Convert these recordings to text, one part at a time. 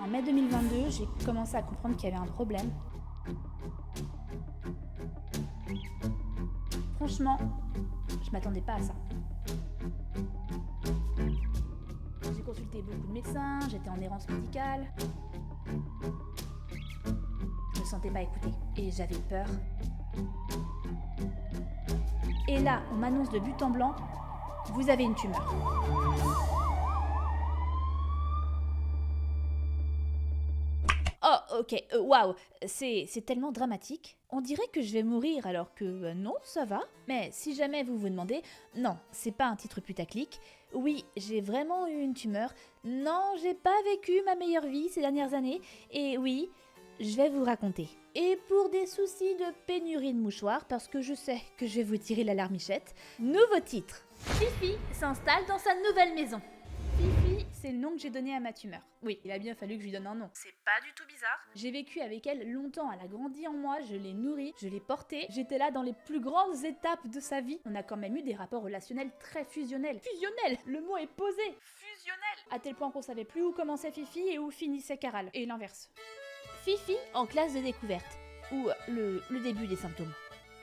En mai 2022, j'ai commencé à comprendre qu'il y avait un problème. Franchement, je m'attendais pas à ça. J'ai consulté beaucoup de médecins, j'étais en errance médicale. Je me sentais pas écoutée et j'avais peur. Et là, on m'annonce de but en blanc, vous avez une tumeur. Oh, ok, waouh, c'est tellement dramatique. On dirait que je vais mourir alors que non, ça va. Mais si jamais vous vous demandez, non, c'est pas un titre putaclic. Oui, j'ai vraiment eu une tumeur. Non, j'ai pas vécu ma meilleure vie ces dernières années. Et oui, je vais vous raconter. Et pour des soucis de pénurie de mouchoirs, parce que je sais que je vais vous tirer la larmichette, nouveau titre. Fifi s'installe dans sa nouvelle maison. Fifi, c'est le nom que j'ai donné à ma tumeur. Oui, il a bien fallu que je lui donne un nom. C'est pas du tout bizarre. J'ai vécu avec elle longtemps, elle a grandi en moi, je l'ai nourrie, je l'ai portée. J'étais là dans les plus grandes étapes de sa vie. On a quand même eu des rapports relationnels très fusionnels. Fusionnels, le mot est posé. Fusionnel. À tel point qu'on savait plus où commençait Fifi et où finissait Caral. Et l'inverse. Fifi en classe de découverte. Ou le début des symptômes.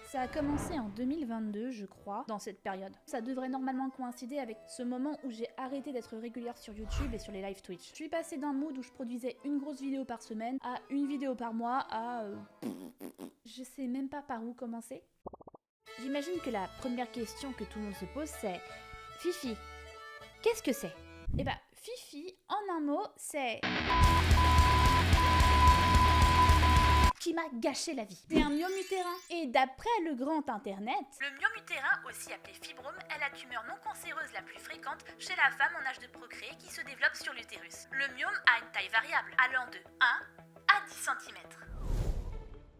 Ça a commencé en 2022, je crois, dans cette période. Ça devrait normalement coïncider avec ce moment où j'ai arrêté d'être régulière sur YouTube et sur les live Twitch. Je suis passée d'un mood où je produisais une grosse vidéo par semaine à une vidéo par mois à... je sais même pas par où commencer. J'imagine que la première question que tout le monde se pose c'est... Fifi, qu'est-ce que c'est ? Eh ben, Fifi, en un mot, c'est... qui m'a gâché la vie. C'est un myomutérin. Et d'après le grand internet, le myomutérin, aussi appelé fibrome, est la tumeur non cancéreuse la plus fréquente chez la femme en âge de procréer qui se développe sur l'utérus. Le myome a une taille variable, allant de 1 à 10 cm.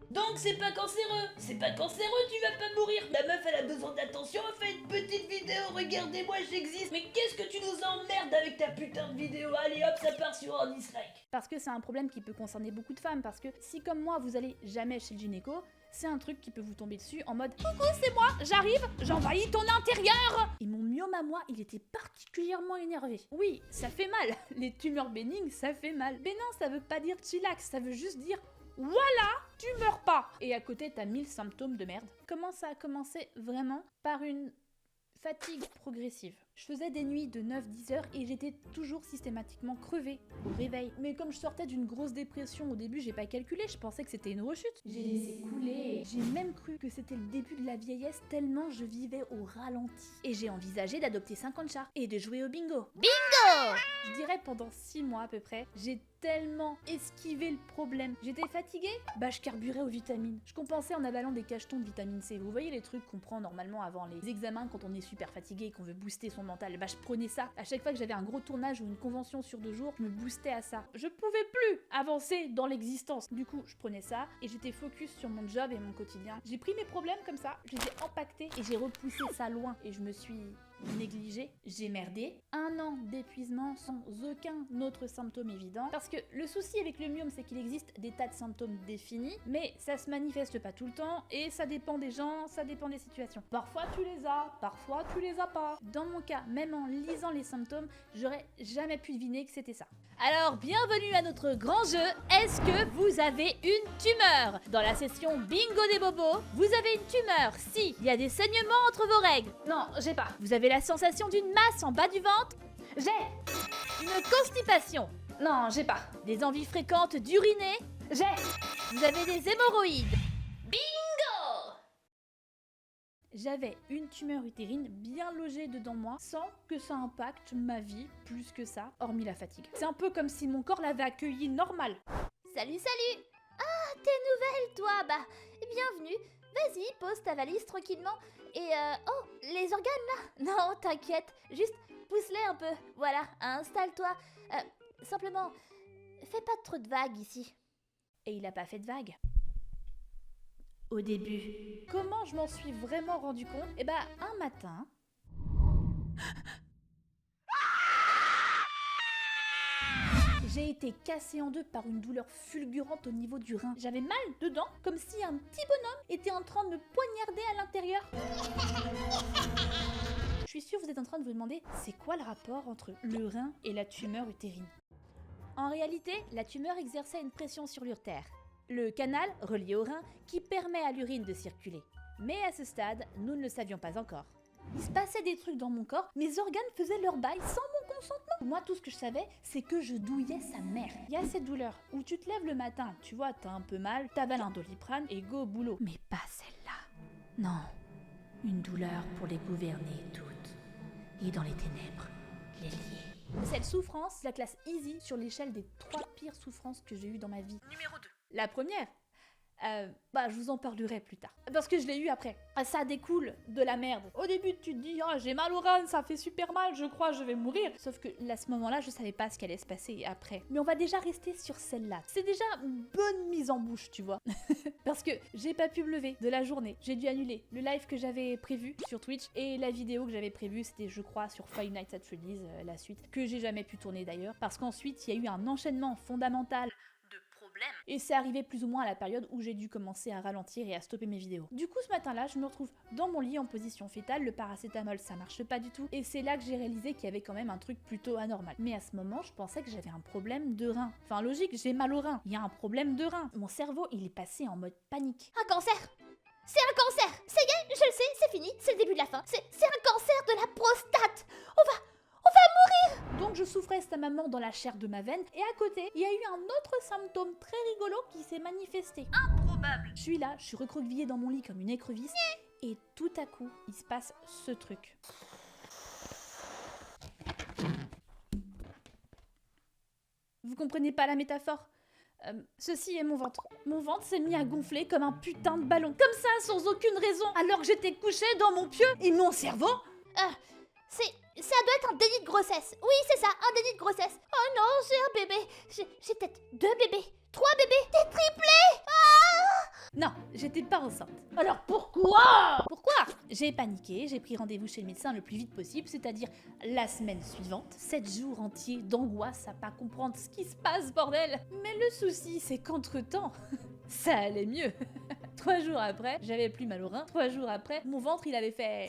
Donc c'est pas cancéreux. C'est pas cancéreux, tu vas pas mourir. La meuf elle a besoin d'attention, fais une petite vidéo, regardez-moi j'existe. Mais qu'est-ce que tu nous emmerdes avec ta putain de vidéo? Allez hop, ça part sur un dislike. Parce que c'est un problème qui peut concerner beaucoup de femmes, parce que si comme moi vous allez jamais chez le gynéco, c'est un truc qui peut vous tomber dessus en mode « Coucou, c'est moi, j'arrive, j'envahis ton intérieur !» Et mon myome à moi, il était particulièrement énervé. Oui, ça fait mal, les tumeurs bénignes, ça fait mal. Bénin, ça veut pas dire chillax, ça veut juste dire « Voilà, tu meurs pas !» Et à côté, t'as 1000 symptômes de merde. Comment ça a commencé vraiment? Par une fatigue progressive. Je faisais des nuits de 9-10 heures et j'étais toujours systématiquement crevée au réveil. Mais comme je sortais d'une grosse dépression au début, j'ai pas calculé, je pensais que c'était une rechute. J'ai laissé couler. J'ai même cru que c'était le début de la vieillesse tellement je vivais au ralenti. Et j'ai envisagé d'adopter 50 chats et de jouer au bingo. Bingo! Je dirais pendant 6 mois à peu près, j'ai tellement esquivé le problème. J'étais fatiguée? Bah je carburais aux vitamines. Je compensais en avalant des cachetons de vitamine C. Vous voyez les trucs qu'on prend normalement avant les examens quand on est super fatigué et qu'on veut booster son mental. Bah je prenais ça. À chaque fois que j'avais un gros tournage ou une convention sur 2 jours, je me boostais à ça. Je pouvais plus avancer dans l'existence. Du coup, je prenais ça et j'étais focus sur mon job et mon quotidien. J'ai pris mes problèmes comme ça, je les ai empaquetés et j'ai repoussé ça loin. Et je me suis négligée, j'ai merdé. 1 an d'épuisement sans aucun autre symptôme évident. Parce que le souci avec le myome, c'est qu'il existe des tas de symptômes définis, mais ça se manifeste pas tout le temps et ça dépend des gens, ça dépend des situations. Parfois tu les as, parfois tu les as pas. Dans mon cas, même en lisant les symptômes, j'aurais jamais pu deviner que c'était ça. Alors, bienvenue à notre grand jeu. Est-ce que vous avez une tumeur? Dans la session Bingo des bobos, vous avez une tumeur si il y a des saignements entre vos règles. Non, j'ai pas. Vous avez la sensation d'une masse en bas du ventre. J'ai. Une constipation. Non, j'ai pas. Des envies fréquentes d'uriner. J'ai. Vous avez des hémorroïdes. Bingo! J'avais une tumeur utérine bien logée dedans moi, sans que ça impacte ma vie plus que ça, hormis la fatigue. C'est un peu comme si mon corps l'avait accueilli normal. Salut, salut! Ah, t'es nouvelle, toi? Bah, bienvenue. Vas-y, pose ta valise tranquillement. Et oh, les organes là? Non, t'inquiète, juste pousse-les un peu. Voilà, installe-toi. Simplement, fais pas trop de vagues ici. Et il a pas fait de vagues. Au début. Comment je m'en suis vraiment rendu compte? Eh bah, un matin... J'ai été cassée en deux par une douleur fulgurante au niveau du rein. J'avais mal dedans, comme si un petit bonhomme était en train de me poignarder à l'intérieur. Je suis sûre que vous êtes en train de vous demander, c'est quoi le rapport entre le rein et la tumeur utérine? En réalité, la tumeur exerçait une pression sur l'urtère, le canal relié au rein qui permet à l'urine de circuler. Mais à ce stade, nous ne le savions pas encore. Il se passait des trucs dans mon corps, mes organes faisaient leur bail sans mon consentement. Moi, tout ce que je savais, c'est que je douillais sa mère. Il y a cette douleur où tu te lèves le matin, tu vois, t'as un peu mal, t'avales un Doliprane et go au boulot. Mais pas celle-là. Non, une douleur pour les gouverner toutes. Et dans les ténèbres, les lier. Cette souffrance, la classe easy sur l'échelle des 3 pires souffrances que j'ai eues dans ma vie. Numéro 2. La première, je vous en parlerai plus tard. Parce que je l'ai eu après. Ça découle de la merde. Au début, tu te dis, j'ai mal au rein, ça fait super mal, je crois je vais mourir. Sauf que à ce moment-là, je savais pas ce qu'allait se passer après. Mais on va déjà rester sur celle-là. C'est déjà une bonne mise en bouche, tu vois. Parce que j'ai pas pu me lever de la journée. J'ai dû annuler le live que j'avais prévu sur Twitch et la vidéo que j'avais prévue, c'était, je crois, sur Five Nights at Freddy's, la suite, que j'ai jamais pu tourner d'ailleurs. Parce qu'ensuite, il y a eu un enchaînement fondamental. Et c'est arrivé plus ou moins à la période où j'ai dû commencer à ralentir et à stopper mes vidéos. Du coup, ce matin-là, je me retrouve dans mon lit en position fétale, le paracétamol ça marche pas du tout, et c'est là que j'ai réalisé qu'il y avait quand même un truc plutôt anormal. Mais à ce moment, je pensais que j'avais un problème de rein. Enfin, logique, j'ai mal au rein, il y a un problème de rein. Mon cerveau, il est passé en mode panique. Un cancer! C'est un cancer! Ça y est, je le sais, c'est fini, c'est le début de la fin. C'est un cancer de la prostate! On va mourir! Donc je souffrais maman dans la chair de ma veine, et à côté, il y a eu un autre symptôme très rigolo qui s'est manifesté. Improbable. Je suis là, je suis recroquevillée dans mon lit comme une écrevisse, et tout à coup, il se passe ce truc. Vous comprenez pas la métaphore? Ceci est mon ventre. Mon ventre s'est mis à gonfler comme un putain de ballon. Comme ça, sans aucune raison, alors que j'étais couchée dans mon pieu, et mon cerveau... Ça doit être un déni de grossesse. Oui, c'est ça, un déni de grossesse. Oh non, j'ai un bébé. J'ai peut-être 2 bébés, 3 bébés, des triplés. Non, j'étais pas enceinte. Alors pourquoi? Pourquoi? J'ai paniqué, j'ai pris rendez-vous chez le médecin le plus vite possible, c'est-à-dire la semaine suivante. 7 jours entiers d'angoisse à pas comprendre ce qui se passe, bordel. Mais le souci, c'est qu'entre-temps, ça allait mieux. 3 jours après, j'avais plus mal au rein. 3 jours après, mon ventre, il avait fait...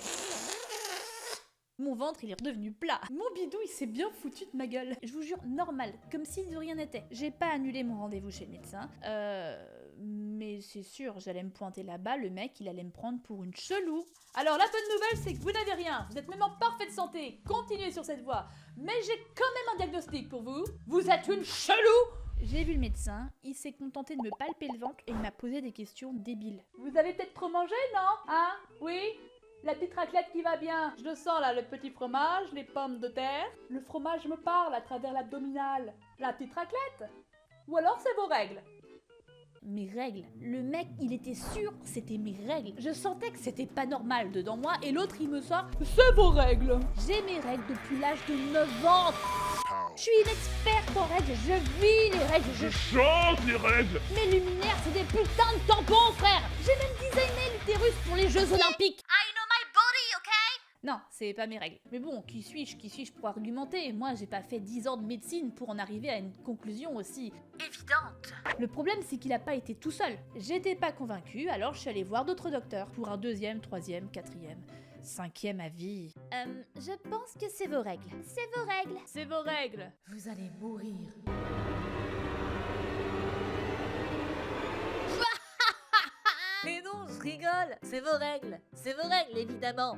Mon ventre, il est redevenu plat. Mon bidou, il s'est bien foutu de ma gueule. Je vous jure, normal, comme si de rien n'était. J'ai pas annulé mon rendez-vous chez le médecin. Mais c'est sûr, j'allais me pointer là-bas, le mec, il allait me prendre pour une chelou. Alors la bonne nouvelle, c'est que vous n'avez rien. Vous êtes même en parfaite santé. Continuez sur cette voie. Mais j'ai quand même un diagnostic pour vous. Vous êtes une chelou. J'ai vu le médecin, il s'est contenté de me palper le ventre et il m'a posé des questions débiles. Vous avez peut-être trop mangé, non? Hein? Oui? La petite raclette qui va bien. Je le sens là, le petit fromage, les pommes de terre. Le fromage me parle à travers l'abdominal. La petite raclette? Ou alors c'est vos règles? Mes règles. Le mec, il était sûr que c'était mes règles. Je sentais que c'était pas normal dedans moi et l'autre il me sort « C'est vos règles !» J'ai mes règles depuis l'âge de 9 ans. Je suis une experte en règles, je vis les règles, je chante les règles. Mes luminaires, c'est des putains de tampons, frère. J'ai même designé l'utérus pour les Jeux Olympiques. I know my body, ok? Non, c'est pas mes règles. Mais bon, qui suis-je pour argumenter? Moi, j'ai pas fait 10 ans de médecine pour en arriver à une conclusion aussi Évidente. Le problème, c'est qu'il a pas été tout seul. J'étais pas convaincue, alors je suis allée voir d'autres docteurs pour un 2e, 3e, 4e, 5e avis. Je pense que c'est vos règles. C'est vos règles. C'est vos règles. Vous allez mourir. Mais non, je rigole, c'est vos règles évidemment.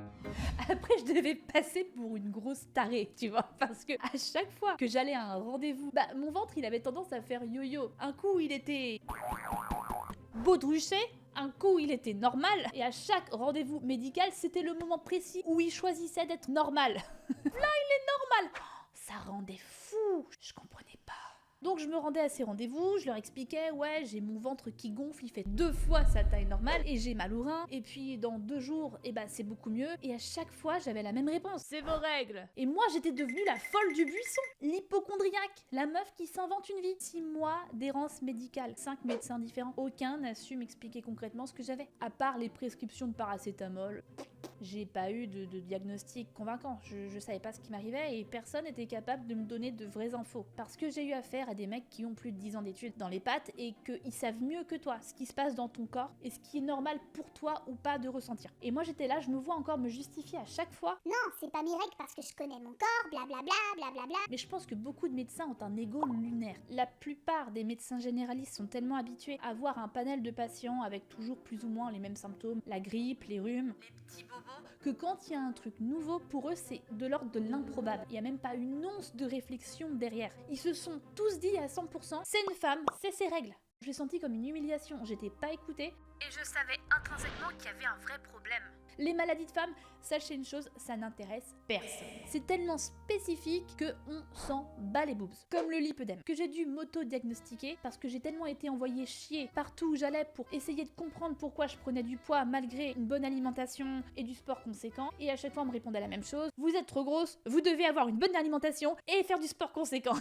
Après, je devais passer pour une grosse tarée, tu vois, parce que à chaque fois que j'allais à un rendez-vous, mon ventre, il avait tendance à faire yo-yo. Un coup, il était baudruché, un coup, il était normal, et à chaque rendez-vous médical, c'était le moment précis où il choisissait d'être normal. Là, il est normal. Ça rendait fou. Je comprenais pas. Donc je me rendais à ces rendez-vous, je leur expliquais, ouais, j'ai mon ventre qui gonfle, il fait 2 fois sa taille normale, et j'ai mal au rein, et puis dans 2 jours, c'est beaucoup mieux, et à chaque fois, j'avais la même réponse. C'est vos règles. Et moi, j'étais devenue la folle du buisson, l'hypocondriaque, la meuf qui s'invente une vie. 6 mois d'errance médicale, 5 médecins différents, aucun n'a su m'expliquer concrètement ce que j'avais, à part les prescriptions de paracétamol. J'ai pas eu de diagnostic convaincant, je savais pas ce qui m'arrivait et personne n'était capable de me donner de vraies infos. Parce que j'ai eu affaire à des mecs qui ont plus de 10 ans d'études dans les pattes et qu'ils savent mieux que toi ce qui se passe dans ton corps et ce qui est normal pour toi ou pas de ressentir. Et moi j'étais là, je me vois encore me justifier à chaque fois. Non, c'est pas mes règles parce que je connais mon corps, blablabla, blablabla. Mais je pense que beaucoup de médecins ont un ego lunaire. La plupart des médecins généralistes sont tellement habitués à voir un panel de patients avec toujours plus ou moins les mêmes symptômes, la grippe, les rhumes, Les petits bobos. que quand il y a un truc nouveau, pour eux, c'est de l'ordre de l'improbable. Il n'y a même pas une once de réflexion derrière. Ils se sont tous dit à 100%, c'est une femme, c'est ses règles. Je l'ai senti comme une humiliation, j'étais pas écoutée. Et je savais intrinsèquement qu'il y avait un vrai problème. Les maladies de femmes, sachez une chose, ça n'intéresse personne. C'est tellement spécifique que on s'en bat les boobs. Comme le lipœdème, que j'ai dû m'auto-diagnostiquer parce que j'ai tellement été envoyée chier partout où j'allais pour essayer de comprendre pourquoi je prenais du poids malgré une bonne alimentation et du sport conséquent. Et à chaque fois on me répondait la même chose, vous êtes trop grosse, vous devez avoir une bonne alimentation et faire du sport conséquent.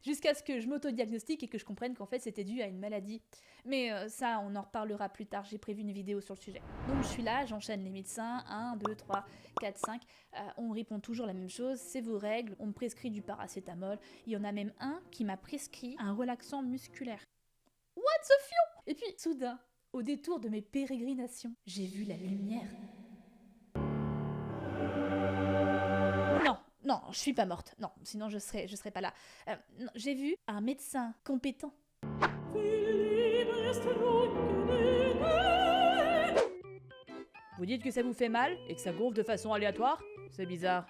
Jusqu'à ce que je m'auto-diagnostique et que je comprenne qu'en fait c'était dû à une maladie. Mais ça, on en reparlera plus tard, j'ai prévu une vidéo sur le sujet. Donc je suis là, j'enchaîne les médecins, 1, 2, 3, 4, 5. On répond toujours la même chose, c'est vos règles, on me prescrit du paracétamol. Il y en a même un qui m'a prescrit un relaxant musculaire. What the fion? Et puis, soudain, au détour de mes pérégrinations, j'ai vu la lumière. Non, je suis pas morte. Non, sinon je serais pas là. Non, j'ai vu un médecin compétent. Vous dites que ça vous fait mal et que ça gonfle de façon aléatoire? C'est bizarre.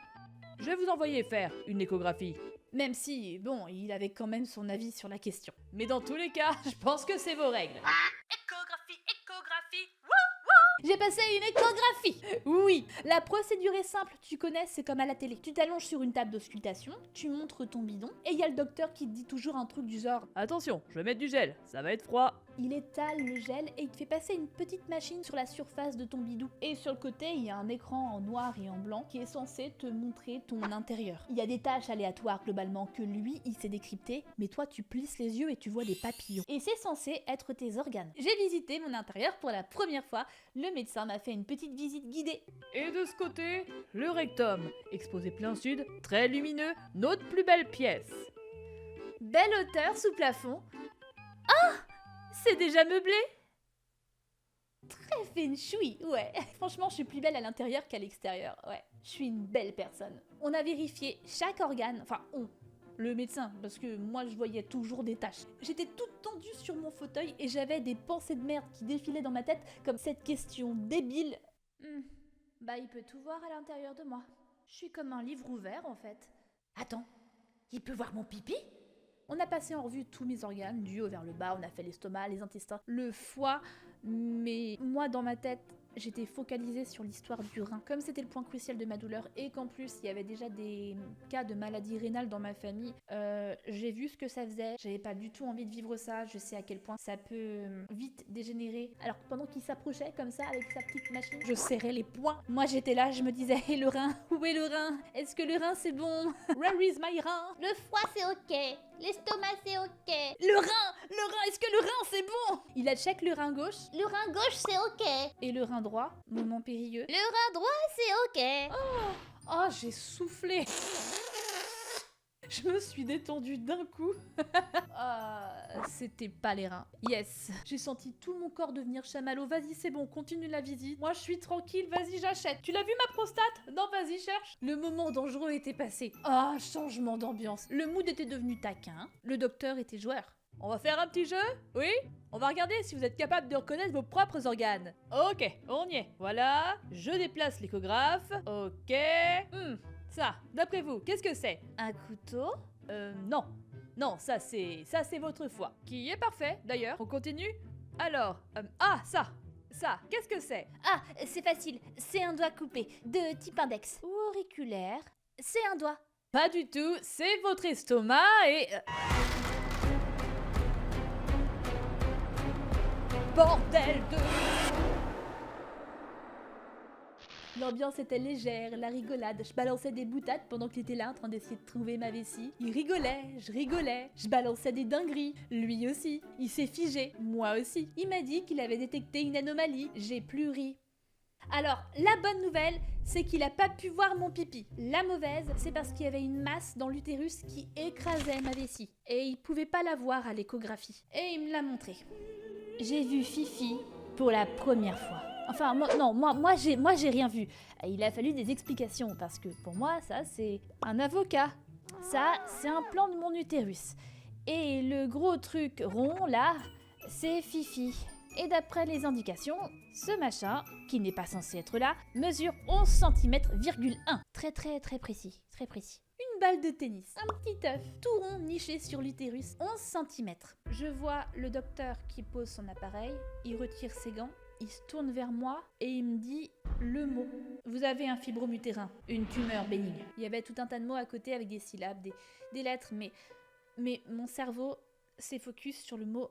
Je vais vous envoyer faire une échographie. Même si, bon, il avait quand même son avis sur la question. Mais dans tous les cas, je pense que c'est vos règles. Échographie, échographie. J'ai passé une échographie. Oui, la procédure est simple, tu connais, c'est comme à la télé. Tu t'allonges sur une table d'auscultation, tu montres ton bidon, et il y a le docteur qui te dit toujours un truc du genre « Attention, je vais mettre du gel, ça va être froid ». Il étale le gel et il te fait passer une petite machine sur la surface de ton bidou. Et sur le côté, il y a un écran en noir et en blanc qui est censé te montrer ton intérieur. Il y a des tâches aléatoires globalement que lui, il sait décrypter, mais toi, tu plisses les yeux et tu vois des papillons. Et c'est censé être tes organes. J'ai visité mon intérieur pour la première fois. Le médecin m'a fait une petite visite guidée. Et de ce côté, le rectum, exposé plein sud, très lumineux, notre plus belle pièce. Belle hauteur sous plafond. Ah! C'est déjà meublé? Très feng shui, ouais. Franchement, je suis plus belle à l'intérieur qu'à l'extérieur, ouais. Je suis une belle personne. On a vérifié chaque organe, enfin le médecin, parce que moi je voyais toujours des taches. J'étais toute tendue sur mon fauteuil et j'avais des pensées de merde qui défilaient dans ma tête comme cette question débile. Bah il peut tout voir à l'intérieur de moi. Je suis comme un livre ouvert en fait. Attends, il peut voir mon pipi? On a passé en revue tous mes organes, du haut vers le bas, on a fait l'estomac, les intestins, le foie, mais moi dans ma tête, j'étais focalisée sur l'histoire du rein. Comme c'était le point crucial de ma douleur et qu'en plus il y avait déjà des cas de maladie rénale dans ma famille, j'ai vu ce que ça faisait, j'avais pas du tout envie de vivre ça, je sais à quel point ça peut vite dégénérer. Alors pendant qu'il s'approchait comme ça avec sa petite machine, je serrais les poings. Moi j'étais là, je me disais, et le rein? Où est le rein? Est-ce que le rein c'est bon? Where is my rein? Le foie c'est ok, l'estomac c'est ok, Le rein, est-ce que le rein c'est bon? Il a check le rein gauche le rein gauche c'est ok, et le rein droit, moment périlleux. le rein droit c'est ok. Oh, j'ai soufflé. Je me suis détendue d'un coup. C'était pas les reins. Yes. J'ai senti tout mon corps devenir chamallow. Vas-y, c'est bon, continue la visite. Moi, je suis tranquille, vas-y, j'achète. Tu l'as vu ma prostate? Non, vas-y, cherche. Le moment dangereux était passé. Changement d'ambiance. Le mood était devenu taquin. Le docteur était joueur. On va faire un petit jeu? Oui? On va regarder si vous êtes capable de reconnaître vos propres organes. Ok, on y est. Voilà, je déplace l'échographe. Ok. Ça, d'après vous, qu'est-ce que c'est? Un couteau? Non. Non, ça c'est votre foie. Qui est parfait, d'ailleurs. On continue? Alors, ça, qu'est-ce que c'est? Ah, c'est facile, c'est un doigt coupé, de type index. Ou auriculaire, c'est un doigt. Pas du tout, c'est votre estomac et... Bordel de... L'ambiance était légère, la rigolade. Je balançais des boutades pendant qu'il était là en train d'essayer de trouver ma vessie. Il rigolait, je balançais des dingueries. Lui aussi, il s'est figé, moi aussi. Il m'a dit qu'il avait détecté une anomalie. J'ai plus ri. Alors, la bonne nouvelle, c'est qu'il a pas pu voir mon pipi. La mauvaise, c'est parce qu'il y avait une masse dans l'utérus qui écrasait ma vessie. Et il pouvait pas la voir à l'échographie. Et il me l'a montré. J'ai vu Fifi pour la première fois. Enfin, moi j'ai rien vu. Il a fallu des explications parce que pour moi, ça c'est un avocat. Ça, c'est un plan de mon utérus. Et le gros truc rond là, c'est Fifi. Et d'après les indications, ce machin, qui n'est pas censé être là, mesure 11 cm,1. Très précis, très précis. Une balle de tennis, un petit œuf, tout rond niché sur l'utérus, 11 cm. Je vois le docteur qui pose son appareil, il retire ses gants, il se tourne vers moi et il me dit le mot. Vous avez un fibrome utérin, une tumeur bénigne. Il y avait tout un tas de mots à côté avec des syllabes, des lettres, mais mon cerveau s'est focus sur le mot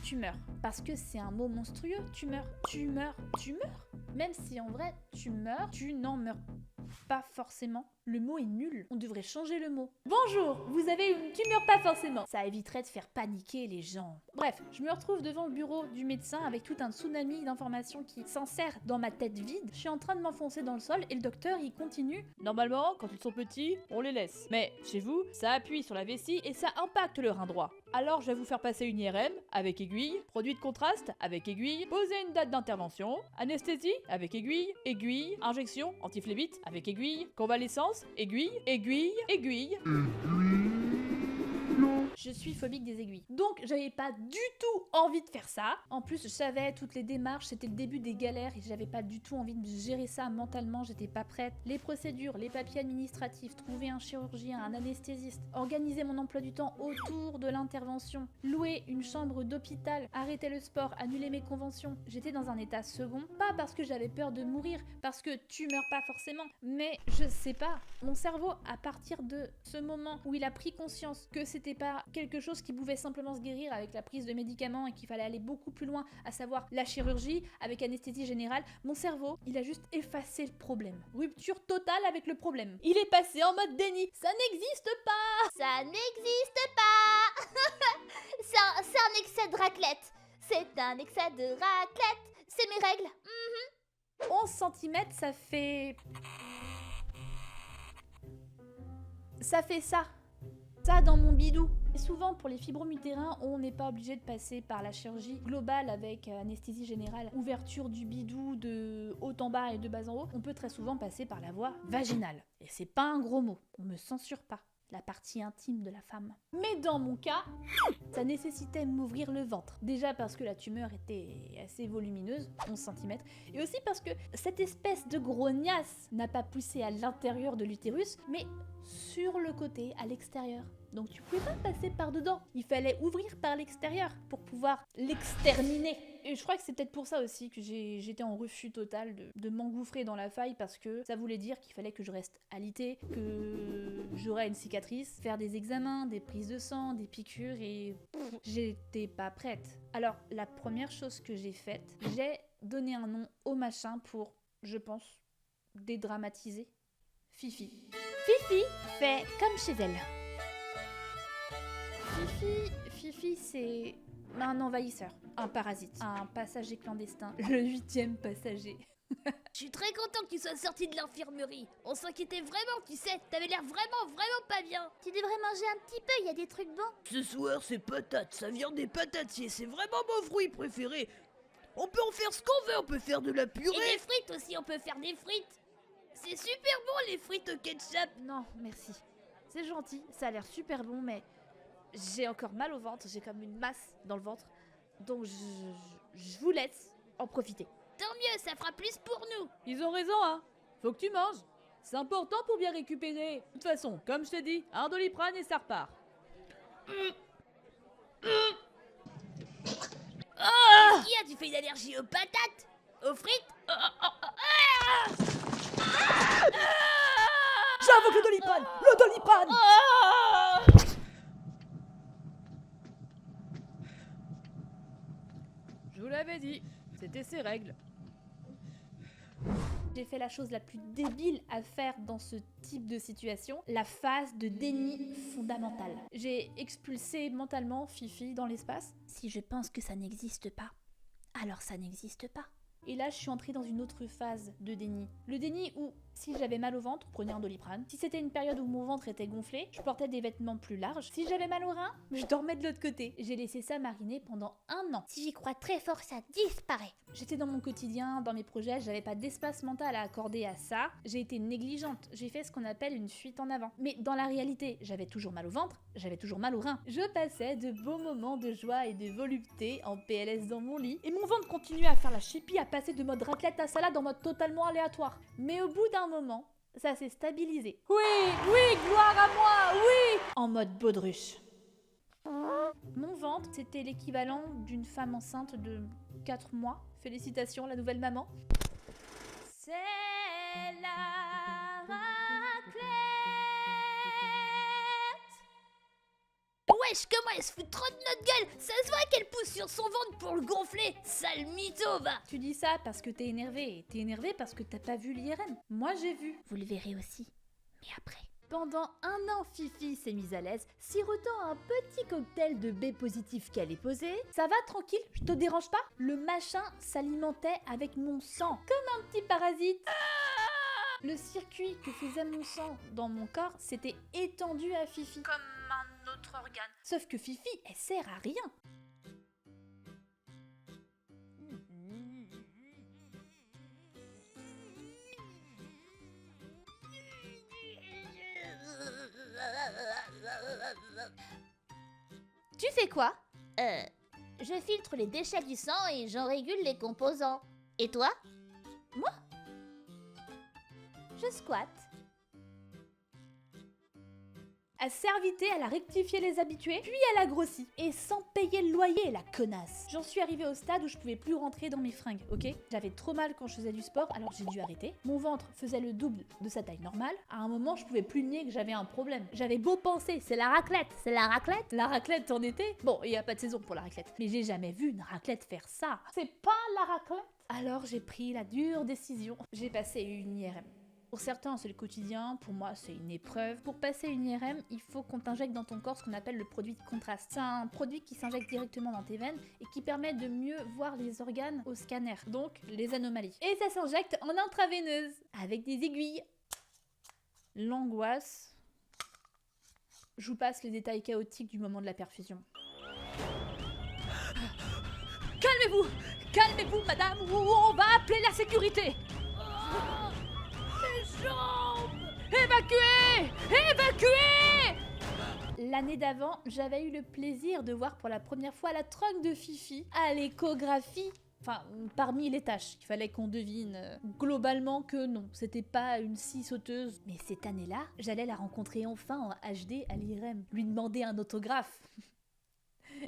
tumeur. Parce que c'est un mot monstrueux, tumeur. Tu meurs. Même si en vrai, tu meurs, tu n'en meurs pas forcément. Le mot est nul. On devrait changer le mot. Bonjour, vous avez une tumeur pas forcément. Ça éviterait de faire paniquer les gens. Bref, je me retrouve devant le bureau du médecin avec tout un tsunami d'informations qui s'insère dans ma tête vide. Je suis en train de m'enfoncer dans le sol et le docteur il continue. Normalement, quand ils sont petits, on les laisse. Mais chez vous, ça appuie sur la vessie et ça impacte le rein droit. Alors je vais vous faire passer une IRM avec aiguille, produit de contraste avec aiguille, poser une date d'intervention, anesthésie avec aiguille, injection antiflévite avec aiguille, convalescence, aiguille. Je suis phobique des aiguilles. Donc j'avais pas du tout envie de faire ça. En plus je savais toutes les démarches, c'était le début des galères et j'avais pas du tout envie de gérer ça mentalement, j'étais pas prête. Les procédures, les papiers administratifs, trouver un chirurgien, un anesthésiste, organiser mon emploi du temps autour de l'intervention, louer une chambre d'hôpital, arrêter le sport, annuler mes conventions. J'étais dans un état second, pas parce que j'avais peur de mourir, parce que tu meurs pas forcément, mais je sais pas, mon cerveau à partir de ce moment où il a pris conscience que c'était pas quelque chose qui pouvait simplement se guérir avec la prise de médicaments et qu'il fallait aller beaucoup plus loin, à savoir la chirurgie avec anesthésie générale, mon cerveau, il a juste effacé le problème. Rupture totale avec le problème. Il est passé en mode déni. Ça n'existe pas. Ça n'existe pas. C'est un excès de raclette. C'est un excès de raclette. C'est mes règles. 11 cm, ça fait ça. Ça dans mon bidou. Et souvent pour les fibromes utérins, on n'est pas obligé de passer par la chirurgie globale avec anesthésie générale, ouverture du bidou de haut en bas et de bas en haut. On peut très souvent passer par la voie vaginale. Et c'est pas un gros mot, on me censure pas. La partie intime de la femme. Mais dans mon cas, ça nécessitait m'ouvrir le ventre. Déjà parce que la tumeur était assez volumineuse, 11 cm, et aussi parce que cette espèce de grognasse n'a pas poussé à l'intérieur de l'utérus, mais sur le côté, à l'extérieur. Donc tu pouvais pas passer par dedans. Il fallait ouvrir par l'extérieur pour pouvoir l'exterminer. Et je crois que c'est peut-être pour ça aussi que j'étais en refus total de m'engouffrer dans la faille, parce que ça voulait dire qu'il fallait que je reste alité, que j'aurais une cicatrice, faire des examens, des prises de sang, des piqûres, et j'étais pas prête. Alors la première chose que j'ai faite, j'ai donné un nom au machin pour, je pense, dédramatiser. Fifi. Fifi fait comme chez elle. Fifi, c'est un envahisseur, un parasite, un passager clandestin, le 8e passager. Je suis très content que tu sois sorti de l'infirmerie. On s'inquiétait vraiment, tu sais. T'avais l'air vraiment pas bien. Tu devrais manger un petit peu, il y a des trucs bons. Ce soir, c'est patates, ça vient des patatiers, c'est vraiment mon fruit préféré. On peut en faire ce qu'on veut, on peut faire de la Et purée. des frites aussi, on peut faire des frites. C'est super bon les frites au ketchup. Non, merci. C'est gentil, ça a l'air super bon, mais j'ai encore mal au ventre, j'ai comme une masse dans le ventre. Donc je vous laisse en profiter. Tant mieux, ça fera plus pour nous. Ils ont raison, hein. Faut que tu manges. C'est important pour bien récupérer. De toute façon, comme je te dis, un Doliprane et ça repart. Qu'est-ce qu'il y a? Tu fais une allergie aux patates? Aux frites? J'invoque le Doliprane. Le Doliprane. Je vous l'avais dit, c'était ses règles. J'ai fait la chose la plus débile à faire dans ce type de situation, la phase de déni fondamental. J'ai expulsé mentalement Fifi dans l'espace. Si je pense que ça n'existe pas, alors ça n'existe pas. Et là, je suis entrée dans une autre phase de déni. Le déni où, si j'avais mal au ventre, prenez un Doliprane. Si c'était une période où mon ventre était gonflé, je portais des vêtements plus larges. Si j'avais mal au rein, je dormais de l'autre côté. J'ai laissé ça mariner pendant 1 an. Si j'y crois très fort, ça disparaît. J'étais dans mon quotidien, dans mes projets, j'avais pas d'espace mental à accorder à ça. J'ai été négligente, j'ai fait ce qu'on appelle une fuite en avant. Mais dans la réalité, j'avais toujours mal au ventre, j'avais toujours mal au rein. Je passais de beaux moments de joie et de volupté en PLS dans mon lit, et mon ventre continuait à faire la chipie, à passer de mode raclette à salade en mode totalement aléatoire. Mais au bout d'un moment, ça s'est stabilisé. Oui, gloire à moi, oui! En mode baudruche. Mon ventre, c'était l'équivalent d'une femme enceinte de 4 mois. Félicitations, la nouvelle maman. C'est la raclette. Wesh, comment elle se fout trop de notre gueule? Ça se voit qu'elle pousse sur son ventre pour le gonfler. Sale mytho, va. Tu dis ça parce que t'es énervé. Et t'es énervé parce que t'as pas vu l'IRM. Moi, j'ai vu. Vous le verrez aussi, mais après. Pendant 1 an, Fifi s'est mise à l'aise, sirotant un petit cocktail de B positif qu'elle est posé. Ça va, tranquille, je te dérange pas? Le machin s'alimentait avec mon sang, comme un petit parasite. Le circuit que faisait mon sang dans mon corps s'était étendu à Fifi. Comme un autre organe. Sauf que Fifi, elle sert à rien. Tu fais quoi? Je filtre les déchets du sang et j'en régule les composants. Et toi? Moi? Je squatte. À servité, elle a rectifié les habitués, puis elle a grossi. Et sans payer le loyer, la connasse. J'en suis arrivée au stade où je pouvais plus rentrer dans mes fringues, ok? J'avais trop mal quand je faisais du sport, alors j'ai dû arrêter. Mon ventre faisait le double de sa taille normale. À un moment, je pouvais plus nier que j'avais un problème. J'avais beau penser, c'est la raclette, c'est la raclette. La raclette en été? Bon, il y a pas de saison pour la raclette. Mais j'ai jamais vu une raclette faire ça. C'est pas la raclette. Alors j'ai pris la dure décision. J'ai passé une IRM. Pour certains, c'est le quotidien, pour moi, c'est une épreuve. Pour passer une IRM, il faut qu'on t'injecte dans ton corps ce qu'on appelle le produit de contraste. C'est un produit qui s'injecte directement dans tes veines et qui permet de mieux voir les organes au scanner, donc les anomalies. Et ça s'injecte en intraveineuse, avec des aiguilles. L'angoisse. Je vous passe les détails chaotiques du moment de la perfusion. Calmez-vous! Calmez-vous, madame, ou on va appeler la sécurité! Évacuez! Évacuez! L'année d'avant, j'avais eu le plaisir de voir pour la première fois la tronque de Fifi à l'échographie. Enfin, parmi les tâches, il fallait qu'on devine globalement que non, c'était pas une scie sauteuse. Mais cette année-là, j'allais la rencontrer enfin en HD à l'IRM, lui demander un autographe.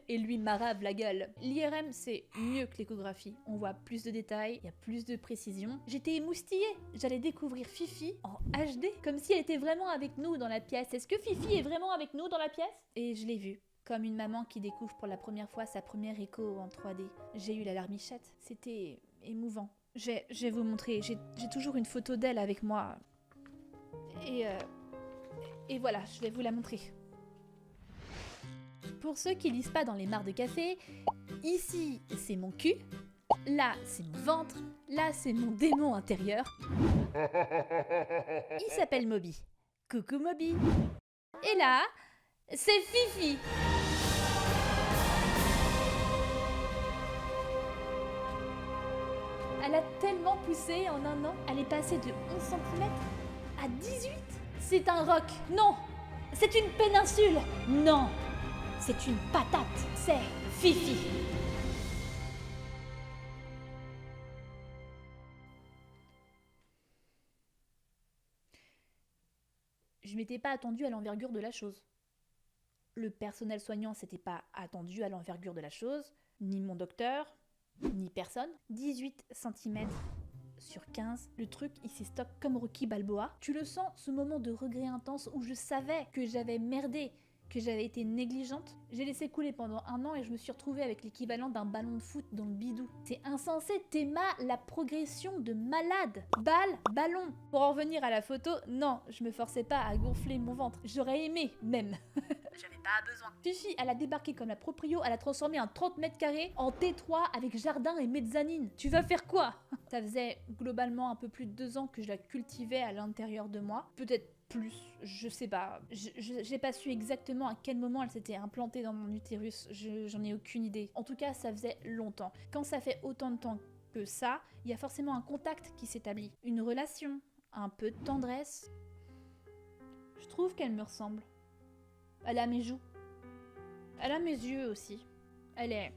Et lui marave la gueule. L'IRM, c'est mieux que l'échographie. On voit plus de détails, il y a plus de précision. J'étais émoustillée. J'allais découvrir Fifi en HD, comme si elle était vraiment avec nous dans la pièce. Est-ce que Fifi est vraiment avec nous dans la pièce? Et je l'ai vue. Comme une maman qui découvre pour la première fois sa première écho en 3D. J'ai eu la larmichette. C'était émouvant. Je vais vous montrer. J'ai toujours une photo d'elle avec moi. Et voilà, je vais vous la montrer. Pour ceux qui lisent pas dans les mares de café, ici c'est mon cul, là c'est mon ventre, là c'est mon démon intérieur. Il s'appelle Moby. Coucou Moby. Et là, c'est Fifi. Elle a tellement poussé en 1 an, elle est passée de 11 cm à 18. C'est un roc, non. C'est une péninsule, non. C'est une patate, c'est Fifi. Je m'étais pas attendue à l'envergure de la chose. Le personnel soignant s'était pas attendu à l'envergure de la chose, ni mon docteur, ni personne. 18 cm sur 15, le truc il s'estoque comme Rocky Balboa. Tu le sens, ce moment de regret intense où je savais que j'avais merdé, que j'avais été négligente. J'ai laissé couler pendant 1 an et je me suis retrouvée avec l'équivalent d'un ballon de foot dans le bidou. C'est insensé, la progression de malade. Balle, ballon. Pour en revenir à la photo, non, je me forçais pas à gonfler mon ventre. J'aurais aimé, même. J'avais pas besoin. Fifi, elle a débarqué comme la proprio, elle a transformé un 30 mètres carrés en T3 avec jardin et mezzanine. Tu vas faire quoi? Ça faisait globalement un peu plus de 2 ans que je la cultivais à l'intérieur de moi. Peut-être plus, je sais pas. J'ai pas su exactement à quel moment elle s'était implantée dans mon utérus. J'en ai aucune idée. En tout cas, ça faisait longtemps. Quand ça fait autant de temps que ça, il y a forcément un contact qui s'établit. Une relation, un peu de tendresse. Je trouve qu'elle me ressemble. Elle a mes joues. Elle a mes yeux aussi. Elle est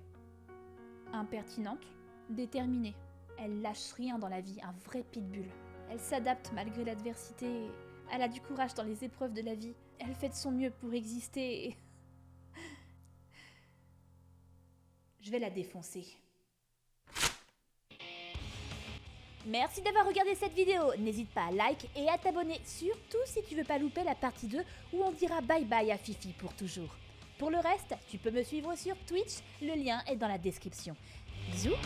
impertinente, déterminée. Elle lâche rien dans la vie, un vrai pitbull. Elle s'adapte malgré l'adversité. Elle a du courage dans les épreuves de la vie. Elle fait de son mieux pour exister. Je vais la défoncer. Merci d'avoir regardé cette vidéo, n'hésite pas à like et à t'abonner, surtout si tu veux pas louper la partie 2 où on dira bye bye à Fifi pour toujours. Pour le reste, tu peux me suivre sur Twitch, le lien est dans la description. Bisous.